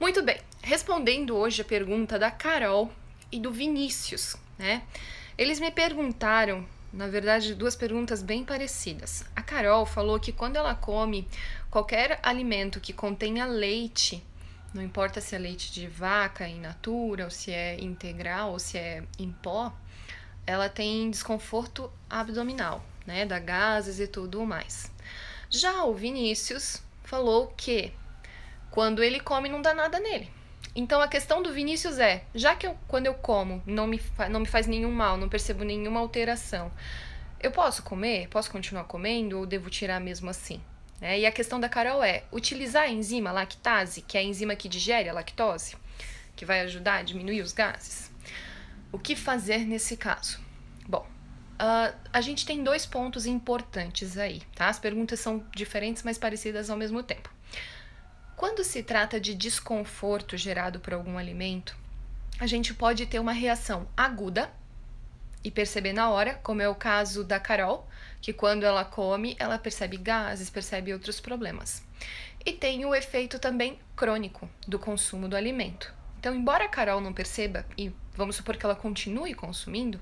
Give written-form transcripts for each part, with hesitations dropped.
Muito bem, respondendo hoje a pergunta da Carol e do Vinícius, né? Eles me perguntaram, na verdade, duas perguntas bem parecidas. A Carol falou que quando ela come qualquer alimento que contenha leite, não importa se é leite de vaca in natura, ou se é integral, ou se é em pó, ela tem desconforto abdominal, né? Dá gases e tudo mais. Já o Vinícius falou que quando ele come, não dá nada nele. Então a questão do Vinícius é, já que quando eu como não me faz nenhum mal, não percebo nenhuma alteração, eu posso comer? Posso continuar comendo ou devo tirar mesmo assim? E a questão da Carol é, utilizar a enzima lactase, que é a enzima que digere a lactose, que vai ajudar a diminuir os gases. O que fazer nesse caso? Bom, a gente tem dois pontos importantes aí, tá? As perguntas são diferentes, mas parecidas ao mesmo tempo. Quando se trata de desconforto gerado por algum alimento, a gente pode ter uma reação aguda e perceber na hora, como é o caso da Carol, que quando ela come, ela percebe gases, percebe outros problemas. E tem o efeito também crônico do consumo do alimento. Então, embora a Carol não perceba, e vamos supor que ela continue consumindo,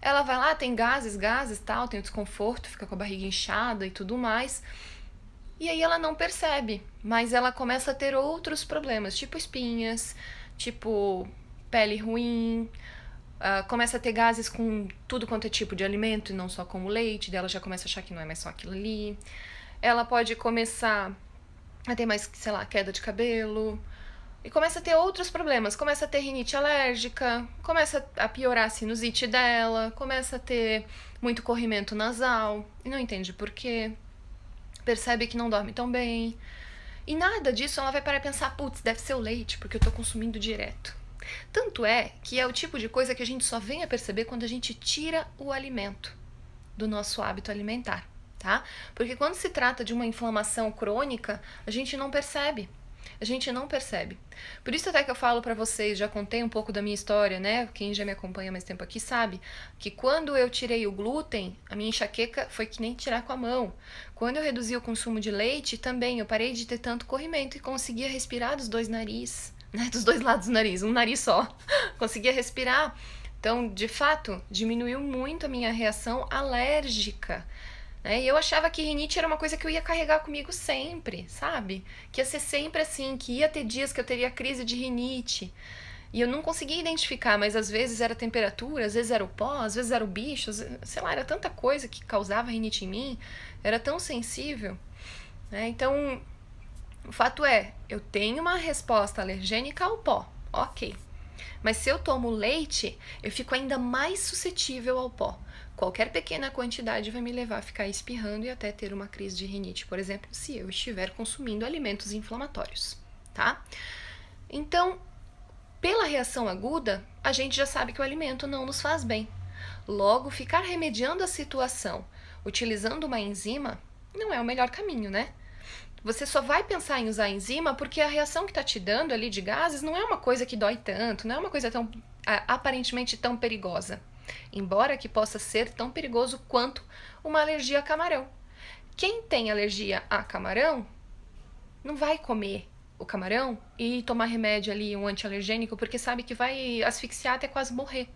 ela vai lá, tem gases, tal, tem o desconforto, fica com a barriga inchada e tudo mais. E aí ela não percebe, mas ela começa a ter outros problemas, tipo espinhas, tipo pele ruim, começa a ter gases com tudo quanto é tipo de alimento e não só com o leite, daí ela já começa a achar que não é mais só aquilo ali. Ela pode começar a ter mais, sei lá, queda de cabelo, e começa a ter outros problemas, começa a ter rinite alérgica, começa a piorar a sinusite dela, começa a ter muito corrimento nasal, e não entende por quê. Percebe que não dorme tão bem. E nada disso ela vai parar e pensar, putz, deve ser o leite, porque eu tô consumindo direto. Tanto é que é o tipo de coisa que a gente só vem a perceber quando a gente tira o alimento do nosso hábito alimentar, tá? Porque quando se trata de uma inflamação crônica, a gente não percebe. A gente não percebe. Por isso até que eu falo pra vocês, já contei um pouco da minha história, né? Quem já me acompanha há mais tempo aqui sabe que quando eu tirei o glúten, a minha enxaqueca foi que nem tirar com a mão. Quando eu reduzi o consumo de leite, também eu parei de ter tanto corrimento e conseguia respirar dos dois narizes, né? Dos dois lados do nariz, um nariz só. Conseguia respirar. Então, de fato, diminuiu muito a minha reação alérgica. E eu achava que rinite era uma coisa que eu ia carregar comigo sempre, sabe? Que ia ser sempre assim, que ia ter dias que eu teria crise de rinite. E eu não conseguia identificar, mas às vezes era a temperatura, às vezes era o pó, às vezes era o bicho, sei lá, era tanta coisa que causava rinite em mim, era tão sensível. Então, o fato é, eu tenho uma resposta alergênica ao pó, ok. Mas se eu tomo leite, eu fico ainda mais suscetível ao pó. Qualquer pequena quantidade vai me levar a ficar espirrando e até ter uma crise de rinite, por exemplo, se eu estiver consumindo alimentos inflamatórios, tá? Então, pela reação aguda, a gente já sabe que o alimento não nos faz bem. Logo, ficar remediando a situação utilizando uma enzima não é o melhor caminho, né? Você só vai pensar em usar a enzima porque a reação que tá te dando ali de gases não é uma coisa que dói tanto, não é uma coisa tão aparentemente tão perigosa. Embora que possa ser tão perigoso quanto uma alergia a camarão. Quem tem alergia a camarão não vai comer o camarão e tomar remédio ali, um antialergênico, porque sabe que vai asfixiar até quase morrer.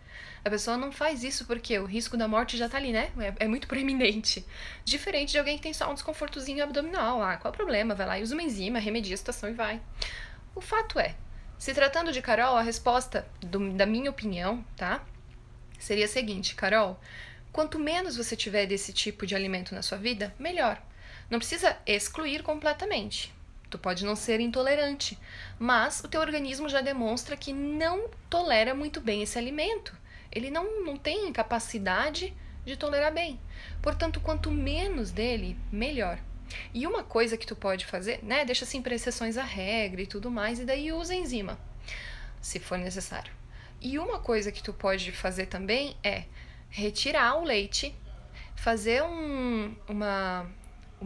A pessoa não faz isso porque o risco da morte já tá ali, né? É muito preeminente. Diferente de alguém que tem só um desconfortozinho abdominal. Qual é o problema? Vai lá e usa uma enzima, remedia a situação e vai. O fato é, se tratando de Carol, a resposta da minha opinião, tá? Seria a seguinte, Carol, quanto menos você tiver desse tipo de alimento na sua vida, melhor. Não precisa excluir completamente. Tu pode não ser intolerante, mas o teu organismo já demonstra que não tolera muito bem esse alimento. Ele não tem capacidade de tolerar bem. Portanto, quanto menos dele, melhor. E uma coisa que tu pode fazer, né? Deixa sempre exceções à regra e tudo mais, e daí usa a enzima, se for necessário. E uma coisa que tu pode fazer também é retirar o leite, fazer uma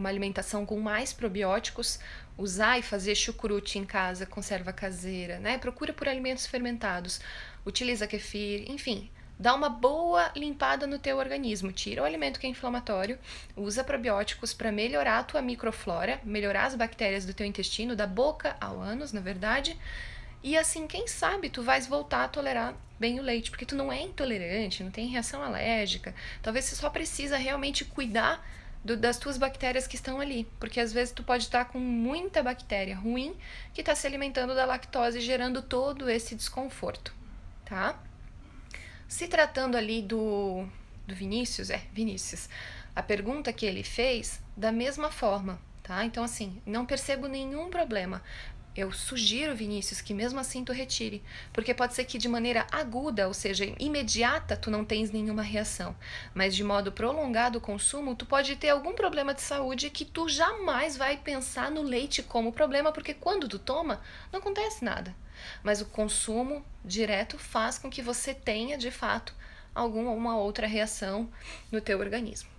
alimentação com mais probióticos, usar e fazer chucrute em casa, conserva caseira, né? Procura por alimentos fermentados, utiliza kefir, enfim, dá uma boa limpada no teu organismo, tira o alimento que é inflamatório, usa probióticos para melhorar a tua microflora, melhorar as bactérias do teu intestino, da boca ao ânus, na verdade, e assim, quem sabe tu vais voltar a tolerar bem o leite, porque tu não é intolerante, não tem reação alérgica, talvez você só precisa realmente cuidar das tuas bactérias que estão ali, porque às vezes tu pode estar com muita bactéria ruim que está se alimentando da lactose, gerando todo esse desconforto, tá? Se tratando ali do Vinícius, a pergunta que ele fez, da mesma forma, tá? Então, assim, não percebo nenhum problema. Eu sugiro, Vinícius, que mesmo assim tu retire, porque pode ser que de maneira aguda, ou seja, imediata, tu não tens nenhuma reação, mas de modo prolongado o consumo, tu pode ter algum problema de saúde que tu jamais vai pensar no leite como problema, porque quando tu toma, não acontece nada. Mas o consumo direto faz com que você tenha, de fato, alguma outra reação no teu organismo.